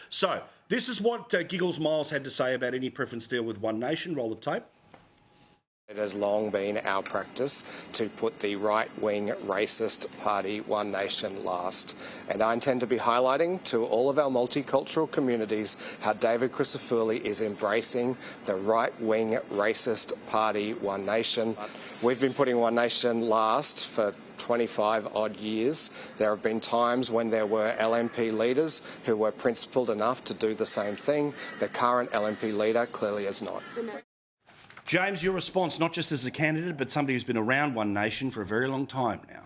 So this is what Giggles Miles had to say about any preference deal with One Nation. Roll the tape. It has long been our practice to put the right-wing racist party One Nation last. And I intend to be highlighting to all of our multicultural communities how David Crisafulli is embracing the right-wing racist party One Nation. We've been putting One Nation last for 25 odd years. There have been times when there were LNP leaders who were principled enough to do the same thing. The current LNP leader clearly is not. James, your response, not just as a candidate, but somebody who's been around One Nation for a very long time now.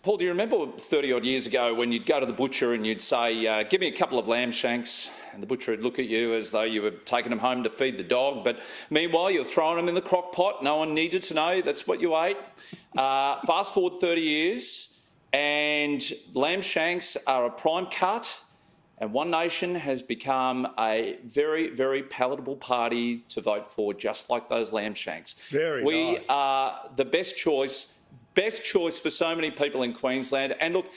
Paul, do you remember 30-odd years ago when you'd go to the butcher and you'd say, give me a couple of lamb shanks, and the butcher would look at you as though you were taking them home to feed the dog, but meanwhile you're throwing them in the crock pot. No one needed to know that's what you ate. Fast forward 30 years and lamb shanks are a prime cut, and One Nation has become a very, very palatable party to vote for, just like those lamb shanks. We nice. are the best choice for so many people in Queensland. And look,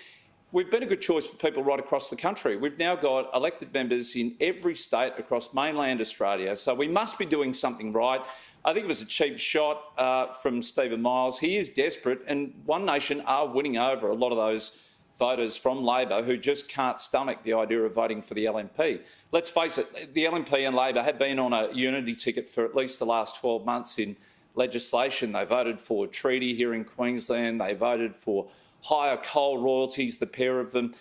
we've been a good choice for people right across the country. We've now got elected members in every state across mainland Australia, so we must be doing something right. I think it was a cheap shot from Stephen Miles. He is desperate, and One Nation are winning over a lot of those voters from Labor who just can't stomach the idea of voting for the LNP. Let's face it, the LNP and Labor have been on a unity ticket for at least the last 12 months in legislation. They voted for a treaty here in Queensland. They voted for higher coal royalties, the pair of them.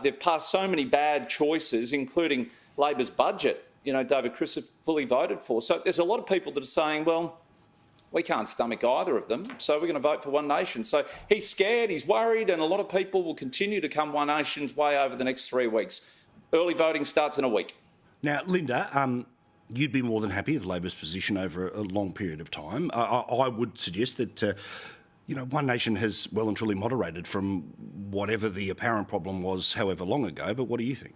They've passed so many bad choices, including Labor's budget, David Crisafulli voted for. So there's a lot of people that are saying, well, we can't stomach either of them, so we're going to vote for One Nation. So he's scared, he's worried, and a lot of people will continue to come One Nation's way over the next 3 weeks. Early voting starts in a week. Now, Linda, you'd be more than happy with Labor's position over a long period of time. I would suggest that, One Nation has well and truly moderated from whatever the apparent problem was however long ago, but what do you think?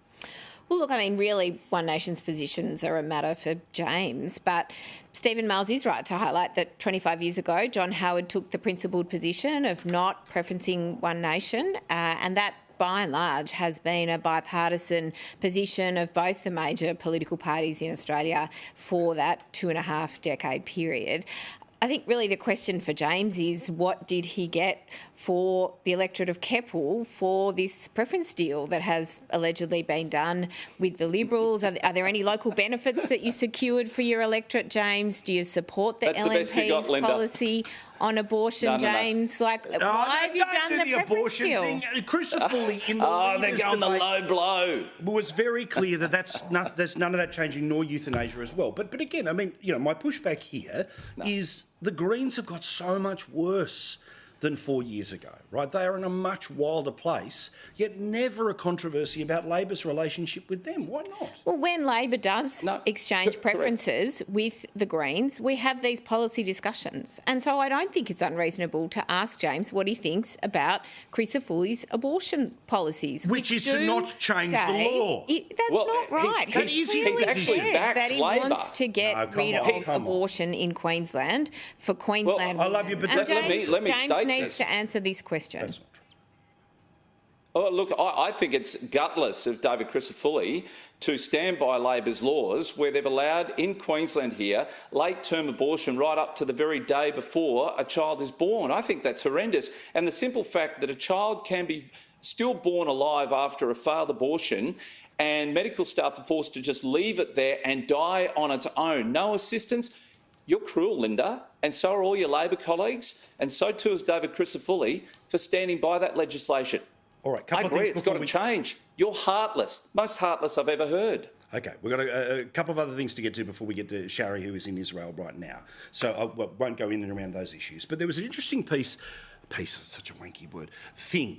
Well, look, I mean, really, One Nation's positions are a matter for James, but Stephen Miles is right to highlight that 25 years ago, John Howard took the principled position of not preferencing One Nation, and that, by and large, has been a bipartisan position of both the major political parties in Australia for that 2.5-decade period. I think really the question for James is, what did he get for the electorate of Keppel for this preference deal that has allegedly been done with the Liberals? Are there any local benefits that you secured for your electorate, James? Do you support the LNP's policy on abortion, James? No. Why have you done the preference deal? Crisafulli in the they're going the low blow. Was very clear that there's none of that changing, nor euthanasia as well. But again, I mean, my pushback here is the Greens have got so much worse than 4 years ago, right? They are in a much wilder place, yet never a controversy about Labor's relationship with them. Why not? Well, when Labor does exchange preferences with the Greens, we have these policy discussions. And so I don't think it's unreasonable to ask James what he thinks about Crisafulli's abortion policies. Which is to not change the law. That's not right. He's actually backed that he Labor. wants to get rid of abortion in Queensland for Queensland. Well, I love you, but let me state needs to answer this question. Oh, look, I think it's gutless of David Crisafulli to stand by Labor's laws where they've allowed in Queensland here late-term abortion right up to the very day before a child is born. I think that's horrendous. And the simple fact that a child can be still born alive after a failed abortion and medical staff are forced to just leave it there and die on its own, no assistance. You're cruel, Linda, and so are all your Labor colleagues, and so too is David Crisafulli for standing by that legislation. All right, I agree, it's got to change. You're heartless, most heartless I've ever heard. Okay, we've got a couple of other things to get to before we get to Shari, who is in Israel right now. So I won't go in and around those issues. But there was an interesting piece such a wanky word,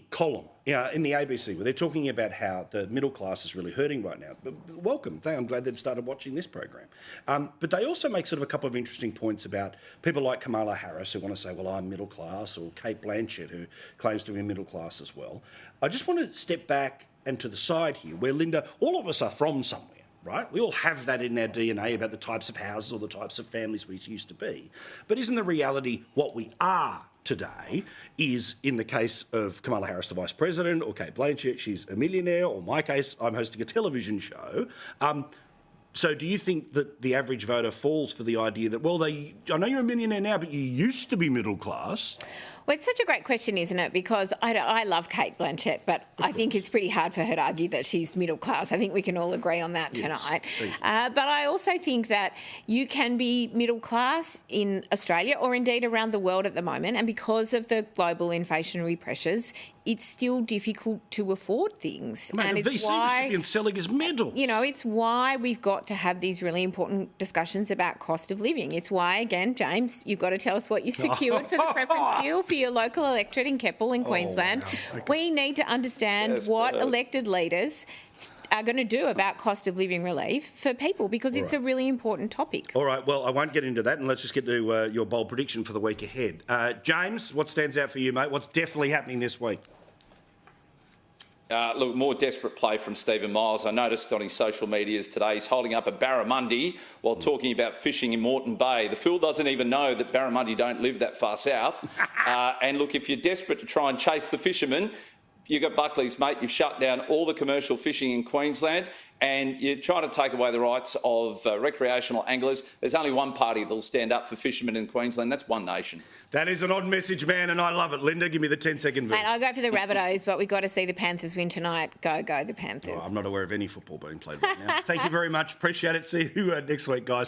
column in the ABC where they're talking about how the middle class is really hurting right now. But welcome. I'm glad they've started watching this program. But they also make sort of a couple of interesting points about people like Kamala Harris who want to say, well, I'm middle class, or Kate Blanchett who claims to be middle class as well. I just want to step back and to the side here where, Linda, all of us are from somewhere. right? We all have that in our DNA about the types of houses or the types of families we used to be. But isn't the reality what we are today is, in the case of Kamala Harris, the Vice President, or Kate Blanchett, she's a millionaire, or in my case, I'm hosting a television show. So do you think that the average voter falls for the idea that, well, I know you're a millionaire now, but you used to be middle class? Well, it's such a great question, isn't it? Because I love Kate Blanchett, but I think it's pretty hard for her to argue that she's middle class. I think we can all agree on that tonight. But I also think that you can be middle class in Australia or indeed around the world at the moment, and because of the global inflationary pressures, it's still difficult to afford things. Mate, and a it's VC why, recipient selling his medals. You know, it's why we've got to have these really important discussions about cost of living. It's why, again, James, you've got to tell us what you secured for the preference deal for your local electorate in Keppel in Queensland. Wow. Okay. We need to understand what elected leaders are going to do about cost of living relief for people, because it's a really important topic. All right, well, I won't get into that, and let's just get to your bold prediction for the week ahead. James, what stands out for you, mate? What's definitely happening this week? Look, more desperate play from Stephen Miles. I noticed on his social medias today he's holding up a barramundi while talking about fishing in Moreton Bay. The fool doesn't even know that barramundi don't live that far south. And look, if you're desperate to try and chase the fishermen, you've got Buckley's, mate. You've shut down all the commercial fishing in Queensland and you're trying to take away the rights of recreational anglers. There's only one party that'll stand up for fishermen in Queensland. That's One Nation. That is an odd message, man, and I love it. Linda, give me the 10-second version. Mate, I'll go for the Rabbitohs, but we've got to see the Panthers win tonight. Go the Panthers. I'm not aware of any football being played right now. Thank you very much. Appreciate it. See you next week, guys.